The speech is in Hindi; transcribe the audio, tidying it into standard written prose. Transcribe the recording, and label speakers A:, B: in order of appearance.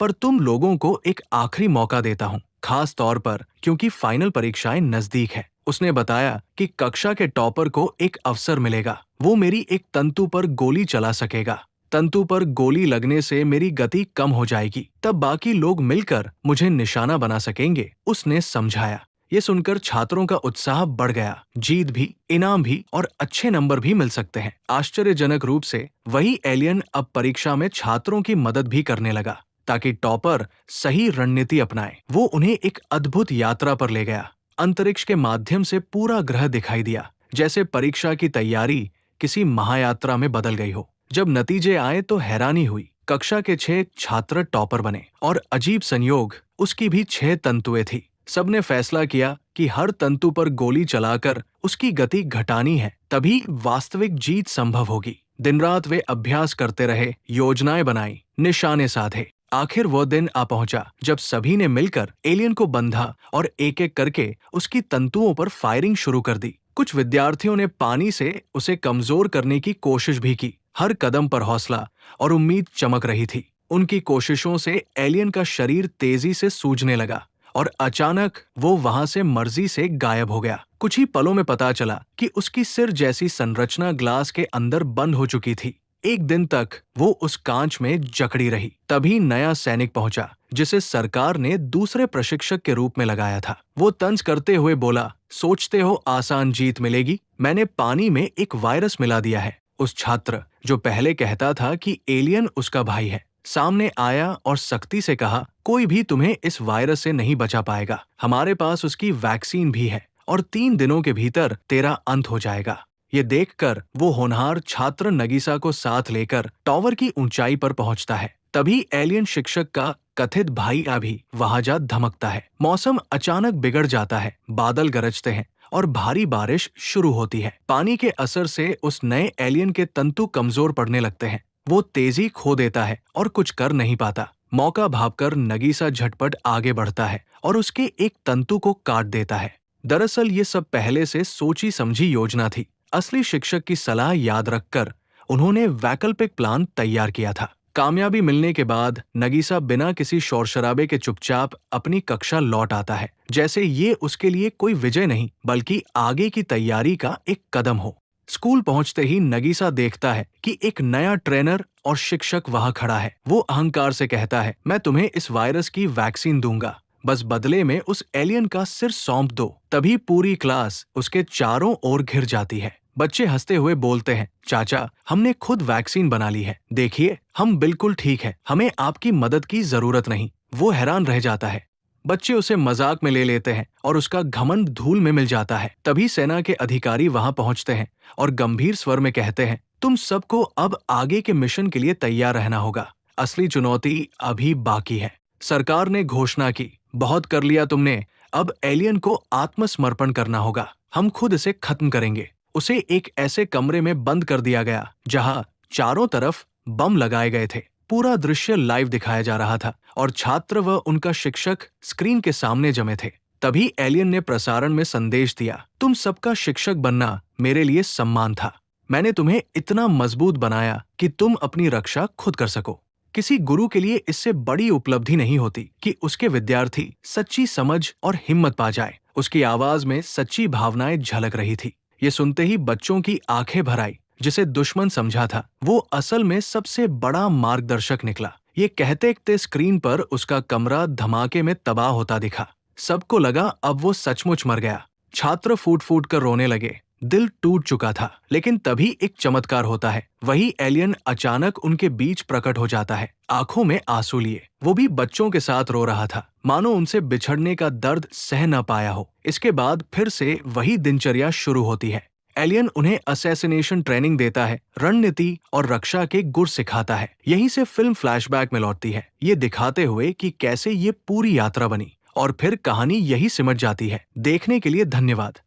A: पर तुम लोगों को एक आखिरी मौका देता हूँ, खास तौर पर क्योंकि फाइनल परीक्षाएं नजदीक है। उसने बताया कि कक्षा के टॉपर को एक अवसर मिलेगा। वो मेरी एक तंतु पर गोली चला सकेगा। तंतु पर गोली लगने से मेरी गति कम हो जाएगी, तब बाकी लोग मिलकर मुझे निशाना बना सकेंगे, उसने समझाया। ये सुनकर छात्रों का उत्साह बढ़ गया। जीत भी, इनाम भी और अच्छे नंबर भी मिल सकते हैं। आश्चर्यजनक रूप से वही एलियन अब परीक्षा में छात्रों की मदद भी करने लगा ताकि टॉपर सही रणनीति अपनाए। वो उन्हें एक अद्भुत यात्रा पर ले गया। अंतरिक्ष के माध्यम से पूरा ग्रह दिखाई दिया, जैसे परीक्षा की तैयारी किसी महायात्रा में बदल गई हो। जब नतीजे आए तो हैरानी हुई। कक्षा के 6 छात्र टॉपर बने और अजीब संयोग, उसकी भी 6 तंतुएं थी। सबने फैसला किया कि हर तंतु पर गोली चलाकर उसकी गति घटानी है, तभी वास्तविक जीत संभव होगी। दिन रात वे अभ्यास करते रहे, योजनाएं बनाई, निशाने साधे। आखिर वो दिन आ पहुंचा जब सभी ने मिलकर एलियन को बंधा और एक एक करके उसकी तंतुओं पर फायरिंग शुरू कर दी। कुछ विद्यार्थियों ने पानी से उसे कमजोर करने की कोशिश भी की। हर कदम पर हौसला और उम्मीद चमक रही थी। उनकी कोशिशों से एलियन का शरीर तेजी से सूजने लगा और अचानक वो वहां से मर्जी से गायब हो गया। कुछ ही पलों में पता चला कि उसकी सिर जैसी संरचना ग्लास के अंदर बंद हो चुकी थी। एक दिन तक वो उस कांच में जकड़ी रही। तभी नया सैनिक पहुंचा, जिसे सरकार ने दूसरे प्रशिक्षक के रूप में लगाया था। वो तंज करते हुए बोला, सोचते हो आसान जीत मिलेगी? मैंने पानी में एक वायरस मिला दिया है। उस छात्र जो पहले कहता था कि एलियन उसका भाई है, सामने आया और सख्ती से कहा, कोई भी तुम्हें इस वायरस से नहीं बचा पाएगा। हमारे पास उसकी वैक्सीन भी है और 3 दिनों के भीतर तेरा अंत हो जाएगा। ये देखकर वो होनहार छात्र नगीसा को साथ लेकर टॉवर की ऊंचाई पर पहुंचता है। तभी एलियन शिक्षक का कथित भाई भी वहां जा धमकता है। मौसम अचानक बिगड़ जाता है, बादल गरजते हैं और भारी बारिश शुरू होती है। पानी के असर से उस नए एलियन के तंतु कमजोर पड़ने लगते हैं। वो तेजी खो देता है और कुछ कर नहीं पाता। मौका भांपकर नगीसा झटपट आगे बढ़ता है और उसके एक तंतु को काट देता है। दरअसल ये सब पहले से सोची समझी योजना थी। असली शिक्षक की सलाह याद रखकर उन्होंने वैकल्पिक प्लान तैयार किया था। कामयाबी मिलने के बाद नगीसा बिना किसी शोर शराबे के चुपचाप अपनी कक्षा लौट आता है, जैसे ये उसके लिए कोई विजय नहीं बल्कि आगे की तैयारी का एक कदम हो। स्कूल पहुंचते ही नगीसा देखता है कि एक नया ट्रेनर और शिक्षक वहां खड़ा है। वो अहंकार से कहता है, मैं तुम्हें इस वायरस की वैक्सीन दूंगा, बस बदले में उस एलियन का सिर सौंप दो। तभी पूरी क्लास उसके चारों ओर घिर जाती है। बच्चे हंसते हुए बोलते हैं, चाचा, हमने खुद वैक्सीन बना ली है, देखिए हम बिल्कुल ठीक है, हमें आपकी मदद की जरूरत नहीं। वो हैरान रह जाता है। बच्चे उसे मजाक में ले लेते हैं और उसका घमंड धूल में मिल जाता है। तभी सेना के अधिकारी वहां पहुंचते हैं और गंभीर स्वर में कहते हैं, तुम सबको अब आगे के मिशन के लिए तैयार रहना होगा। असली चुनौती अभी बाकी है। सरकार ने घोषणा की, बहुत कर लिया तुमने, अब एलियन को आत्मसमर्पण करना होगा, हम खुद इसे खत्म करेंगे। उसे एक ऐसे कमरे में बंद कर दिया गया जहां चारों तरफ बम लगाए गए थे। पूरा दृश्य लाइव दिखाया जा रहा था और छात्र व उनका शिक्षक स्क्रीन के सामने जमे थे। तभी एलियन ने प्रसारण में संदेश दिया, तुम सबका शिक्षक बनना मेरे लिए सम्मान था। मैंने तुम्हें इतना मजबूत बनाया कि तुम अपनी रक्षा खुद कर सको। किसी गुरु के लिए इससे बड़ी उपलब्धि नहीं होती कि उसके विद्यार्थी सच्ची समझ और हिम्मत पा जाए। उसकी आवाज में सच्ची भावनाएं झलक रही थी। ये सुनते ही बच्चों की आंखें भर आई। जिसे दुश्मन समझा था वो असल में सबसे बड़ा मार्गदर्शक निकला। ये कहते स्क्रीन पर उसका कमरा धमाके में तबाह होता दिखा। सबको लगा अब वो सचमुच मर गया। छात्र फूट फूट कर रोने लगे। दिल टूट चुका था। लेकिन तभी एक चमत्कार होता है। वही एलियन अचानक उनके बीच प्रकट हो जाता है, आंखों में आंसू लिए। वो भी बच्चों के साथ रो रहा था, मानो उनसे बिछड़ने का दर्द सह न पाया हो। इसके बाद फिर से वही दिनचर्या शुरू होती है। एलियन उन्हें असैसिनेशन ट्रेनिंग देता है, रणनीति और रक्षा के गुर सिखाता है। यहीं से फिल्म फ्लैशबैक में लौटती है, ये दिखाते हुए कि कैसे ये पूरी यात्रा बनी और फिर कहानी यही सिमट जाती है। देखने के लिए धन्यवाद।